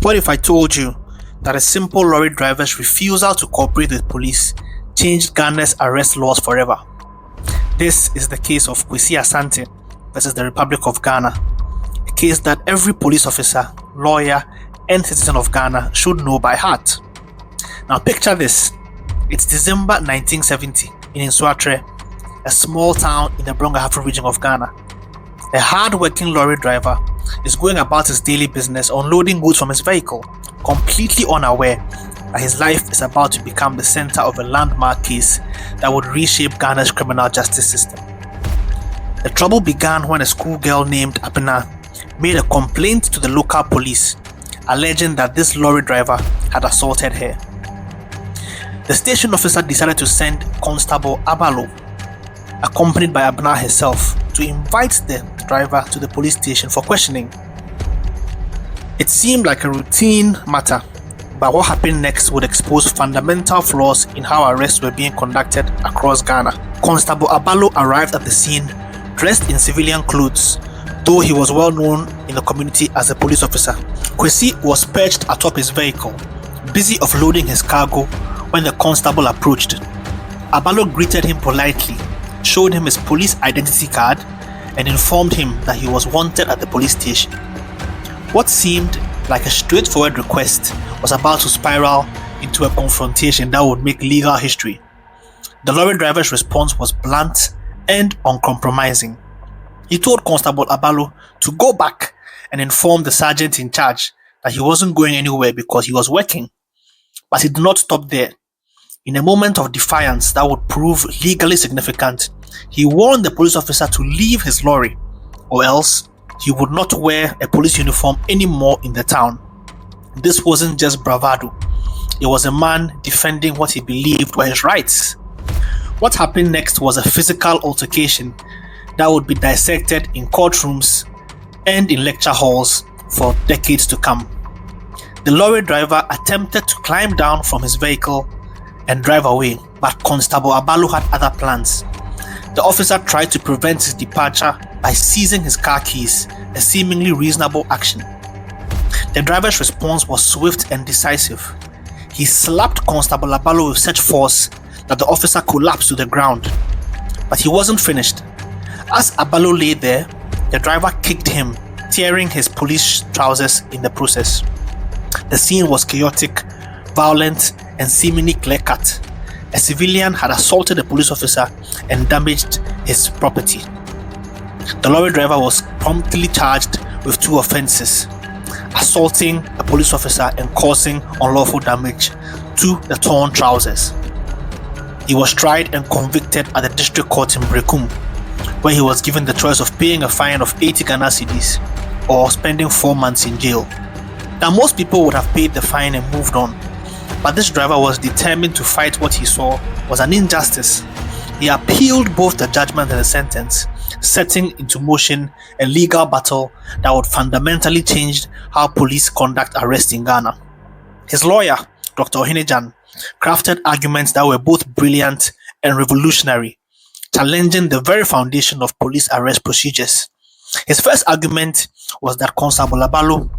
What if I told you that a simple lorry driver's refusal to cooperate with police changed Ghana's arrest laws forever? This is the case of Asante versus the Republic of Ghana, a case that every police officer, lawyer, and citizen of Ghana should know by heart. Now picture this. It's December 1970 in Nswatre, a small town in the Brong-Ahafo region of Ghana. A hard-working lorry driver is going about his daily business unloading goods from his vehicle, completely unaware that his life is about to become the center of a landmark case that would reshape Ghana's criminal justice system. The trouble began when a schoolgirl named Abena made a complaint to the local police, alleging that this lorry driver had assaulted her. The station officer decided to send Constable Abalo, accompanied by Abena herself, to invite the driver to the police station for questioning. It seemed like a routine matter, but what happened next would expose fundamental flaws in how arrests were being conducted across Ghana. Constable Abalo arrived at the scene dressed in civilian clothes, though he was well known in the community as a police officer. Kwesi was perched atop his vehicle, busy offloading his cargo when the constable approached. Abalo greeted him politely, showed him his police identity card, and informed him that he was wanted at the police station. What seemed like a straightforward request was about to spiral into a confrontation that would make legal history. The lorry driver's response was blunt and uncompromising. He told Constable Abalo to go back and inform the sergeant in charge that he wasn't going anywhere because he was working. But he did not stop there. In a moment of defiance that would prove legally significant, he warned the police officer to leave his lorry, or else he would not wear a police uniform anymore in the town. This wasn't just bravado. It was a man defending what he believed were his rights. What happened next was a physical altercation that would be dissected in courtrooms and in lecture halls for decades to come. The lorry driver attempted to climb down from his vehicle and drive away, but Constable Abalo had other plans. The officer tried to prevent his departure by seizing his car keys, a seemingly reasonable action. The driver's response was swift and decisive. He slapped Constable Abalo with such force that the officer collapsed to the ground. But he wasn't finished. As Abalo lay there, the driver kicked him, tearing his police trousers in the process. The scene was chaotic, violent, and seemingly clear-cut. A civilian had assaulted a police officer and damaged his property. The lorry driver was promptly charged with 2 offenses: assaulting a police officer and causing unlawful damage to the torn trousers. He was tried and convicted at the district court in Brekum, where he was given the choice of paying a fine of 80 Ghana cedis or spending 4 months in jail. Now, most people would have paid the fine and moved on, but this driver was determined to fight what he saw was an injustice. He appealed both the judgment and the sentence, setting into motion a legal battle that would fundamentally change how police conduct arrests in Ghana. His lawyer, Dr. Ohinejan, crafted arguments that were both brilliant and revolutionary, challenging the very foundation of police arrest procedures. His first argument was that Constable Abalo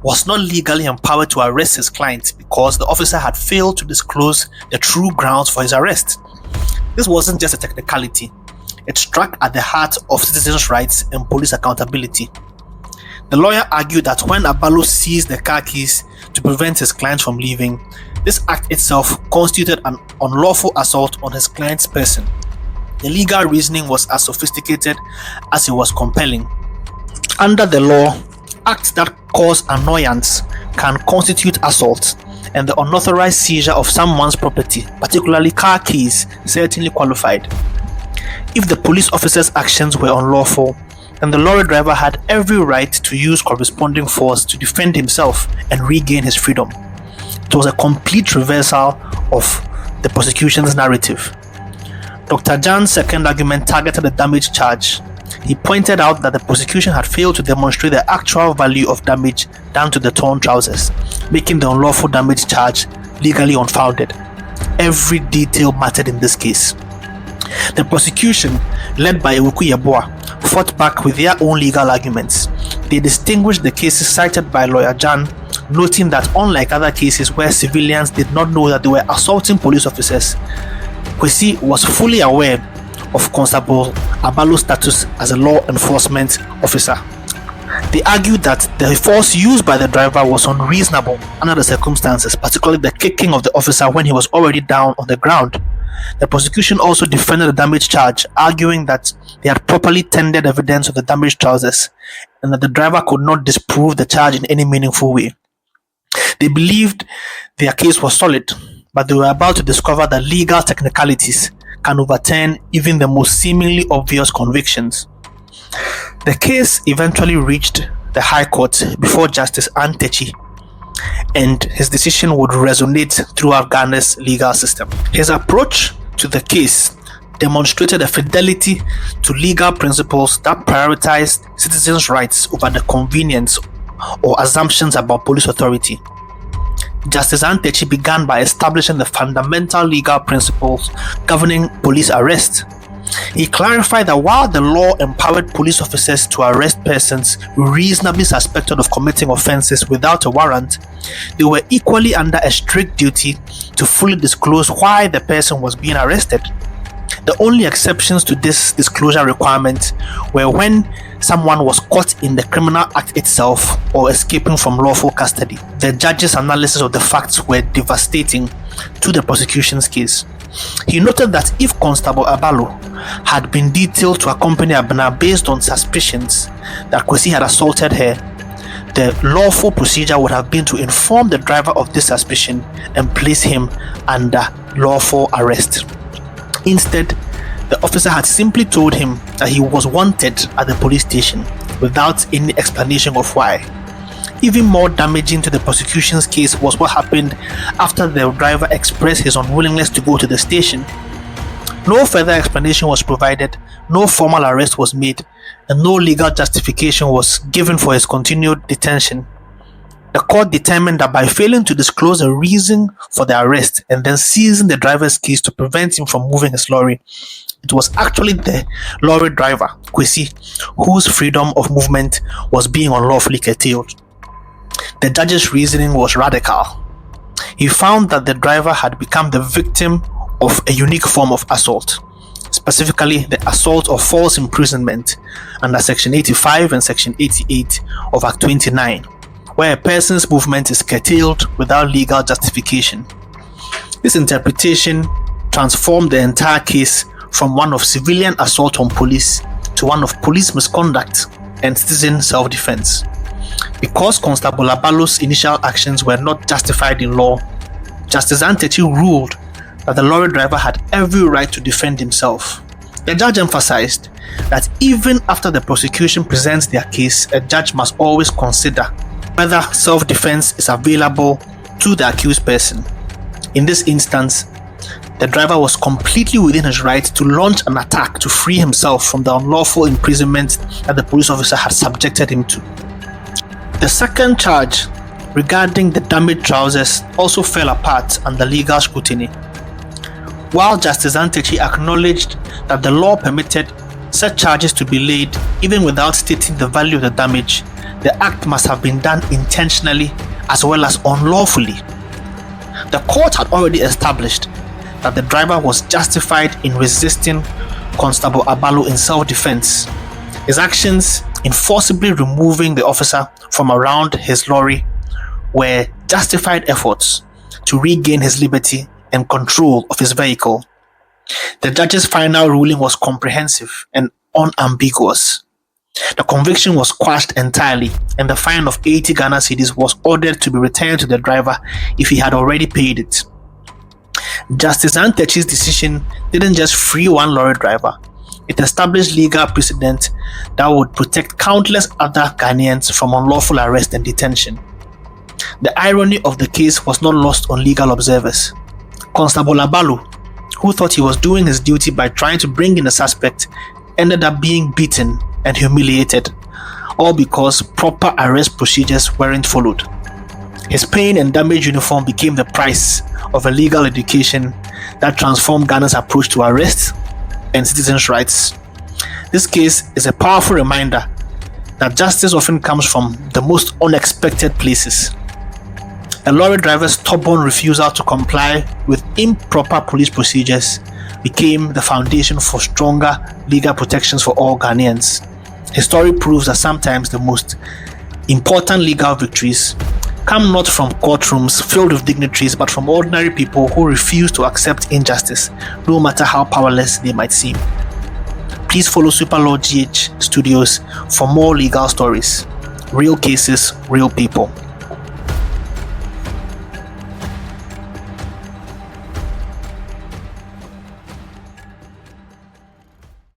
was not legally empowered to arrest his client because the officer had failed to disclose the true grounds for his arrest. This wasn't just a technicality, it struck at the heart of citizens' rights and police accountability. The lawyer argued that when Abalo seized the car keys to prevent his client from leaving, this act itself constituted an unlawful assault on his client's person. The legal reasoning was as sophisticated as it was compelling. Under the law, acts that cause annoyance can constitute assault, and the unauthorized seizure of someone's property, particularly car keys, certainly qualified. If the police officer's actions were unlawful, then the lorry driver had every right to use corresponding force to defend himself and regain his freedom. It was a complete reversal of the prosecution's narrative. Dr. Jan's second argument targeted the damage charge. He pointed out that the prosecution had failed to demonstrate the actual value of damage done to the torn trousers, making the unlawful damage charge legally unfounded. Every detail mattered in this case. The prosecution, led by Ewuku Yeboah, fought back with their own legal arguments. They distinguished the cases cited by lawyer Jan noting that unlike other cases where civilians did not know that they were assaulting police officers, Kwesi was fully aware of Constable Abalo's status as a law enforcement officer. They argued that the force used by the driver was unreasonable under the circumstances, particularly the kicking of the officer when he was already down on the ground. The prosecution also defended the damage charge, arguing that they had properly tendered evidence of the damaged trousers and that the driver could not disprove the charge in any meaningful way. They believed their case was solid, but they were about to discover that legal technicalities can overturn even the most seemingly obvious convictions. The case eventually reached the High Court before Justice Antechi, and his decision would resonate throughout Ghana's legal system. His approach to the case demonstrated a fidelity to legal principles that prioritized citizens' rights over the convenience or assumptions about police authority. Justice Antechi began by establishing the fundamental legal principles governing police arrest. He clarified that while the law empowered police officers to arrest persons reasonably suspected of committing offenses without a warrant, they were equally under a strict duty to fully disclose why the person was being arrested. The only exceptions to this disclosure requirement were when someone was caught in the criminal act itself or escaping from lawful custody. The judge's analysis of the facts were devastating to the prosecution's case. He noted that if Constable Abalo had been detailed to accompany Abena based on suspicions that Kwesi had assaulted her, the lawful procedure would have been to inform the driver of this suspicion and place him under lawful arrest. Instead, the officer had simply told him that he was wanted at the police station without any explanation of why. Even more damaging to the prosecution's case was what happened after the driver expressed his unwillingness to go to the station. No further explanation was provided, no formal arrest was made, and no legal justification was given for his continued detention. The court determined that by failing to disclose a reason for the arrest and then seizing the driver's keys to prevent him from moving his lorry, it was actually the lorry driver, Kwesi, whose freedom of movement was being unlawfully curtailed. The judge's reasoning was radical. He found that the driver had become the victim of a unique form of assault, specifically the assault of false imprisonment under Section 85 and Section 88 of Act 29, where a person's movement is curtailed without legal justification. This interpretation transformed the entire case from one of civilian assault on police to one of police misconduct and citizen self-defense. Because Constable Abalo's initial actions were not justified in law, Justice Antechi ruled that the lorry driver had every right to defend himself. The judge emphasized that even after the prosecution presents their case, a judge must always consider whether self-defense is available to the accused person. In this instance, the driver was completely within his right to launch an attack to free himself from the unlawful imprisonment that the police officer had subjected him to. The second charge regarding the damaged trousers also fell apart under legal scrutiny. While Justice Antechi acknowledged that the law permitted such charges to be laid even without stating the value of the damage, the act must have been done intentionally as well as unlawfully. The court had already established that the driver was justified in resisting Constable Abalo in self-defense. His actions in forcibly removing the officer from around his lorry were justified efforts to regain his liberty and control of his vehicle. The judge's final ruling was comprehensive and unambiguous. The conviction was quashed entirely, and the fine of 80 Ghana cedis was ordered to be returned to the driver if he had already paid it. Justice Antechi's decision didn't just free one lorry driver, it established legal precedent that would protect countless other Ghanaians from unlawful arrest and detention. The irony of the case was not lost on legal observers. Constable Abalo, who thought he was doing his duty by trying to bring in a suspect, ended up being beaten and humiliated, all because proper arrest procedures weren't followed. His pain and damaged uniform became the price of a legal education that transformed Ghana's approach to arrest and citizens' rights. This case is a powerful reminder that justice often comes from the most unexpected places. A lorry driver's stubborn refusal to comply with improper police procedures became the foundation for stronger legal protections for all Ghanaians. His story proves that sometimes the most important legal victories come not from courtrooms filled with dignitaries, but from ordinary people who refuse to accept injustice, no matter how powerless they might seem. Please follow Super Law GH Studios for more legal stories. Real cases, real people.